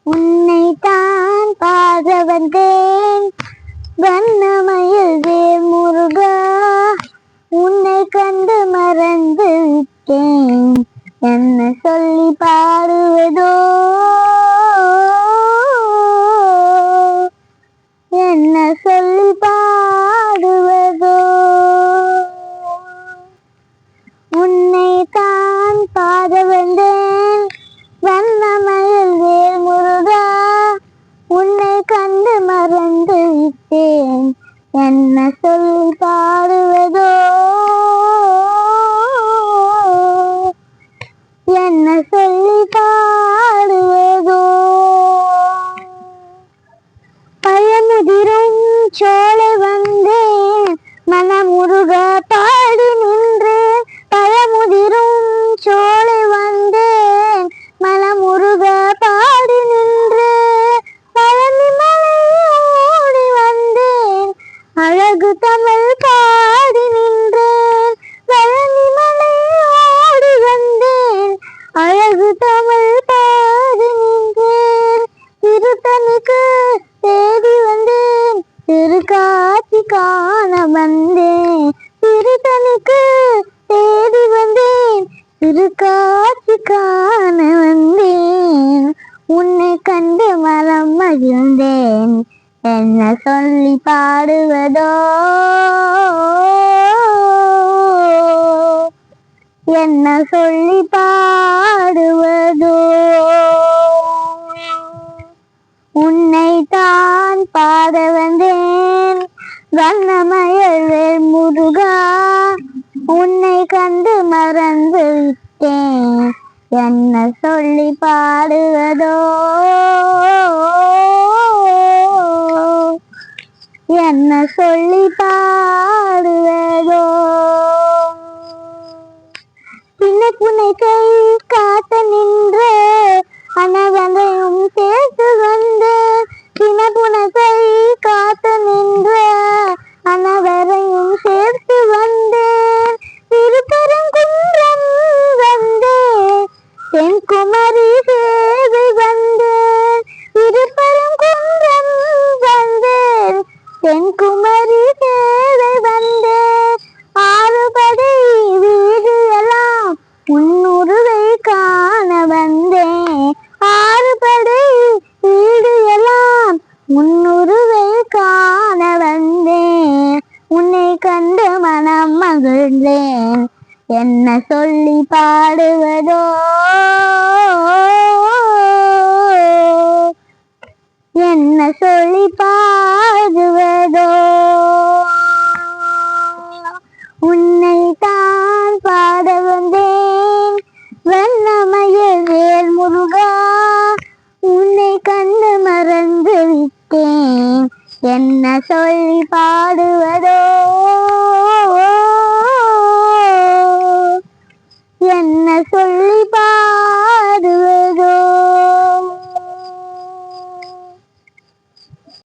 உன்னை தான் பாட வந்தேன் வண்ணமயில் வேல் முருகா, உன்னை கண்டு மறந்து விட்டேன், என்ன சொல்லி பாடுவதோ, என்ன சொல்லி பாடுவதோ. உன்னை தான் பாட வந்தேன் வண்ணமயில் வேல் முருகா, உன்னை கண்டு மறந்து விட்டேன், என்ன சொல்லி பாடுவதோ, என்ன சொல்லி பாடுவதோ. பயமுதிரும் சோலை வந்தேன் மனமுருக பாடி நின்றேன், பயமுதிரும் சோலை வந்தேன் மனமுருக பாடி நின்றேன், பழனி மலை ஓடி வந்தேன் அழகு தமிழ் பாடி நின்றேன், பழனி மலை ஓடி வந்தேன் அழகு தமிழ் பாடி நின்றேன், திருத்தணிக்கு தேடி வந்தேன் திருக்காட்சி காண வந்தேன், திருத்தணிக்கு தேடி வந்தேன் திருக்காட்சி காண வந்தேன், உன்னை கண்டு மனம் மகிழ்ந்தேன், என்ன சொல்லி பாடுவதோ, என்ன சொல்லி பாடுவதோ. உன்னை தான் பாட வந்தேன் வண்ணமயில் வேல் முருகா, உன்னை கண்டு மறந்து விட்டேன், என்ன சொல்லி பாடுவதோ, என்ன சொல்லி பாடுவதோ. சின்ன புனைக்கை காத்த நின்று அனவனையும் சேர்த்து வந்தேன், சின்ன புனைக்கை காத்த நின்று அனவரையும் சேர்த்து வந்தேன், திருப்பரங்குன்றம் வந்தேன் தென்குமரி சேவை வந்தேன், திருப்பரங்குன்றம் வந்தேன் தென்குமரி சேவை வந்தேன், ஆறுபடை வீடு எல்லாம் உன்னுருவை காண வந்தேன், ஆறுபடை வீடு எல்லாம் உன்னுருவை காண வந்தேன், உன்னை கண்டு மனம் மகிழ்ந்தேன், என்ன சொல்லி பாடுவதோ, என்ன சொல்லி பாடுவதோ. உன்னை தான் பாட வந்தேன் வண்ணமயில் வேல் முருகா, உன்னை கண்டு மறந்து விட்டேன், என்ன சொல்லி பாடுவதோ.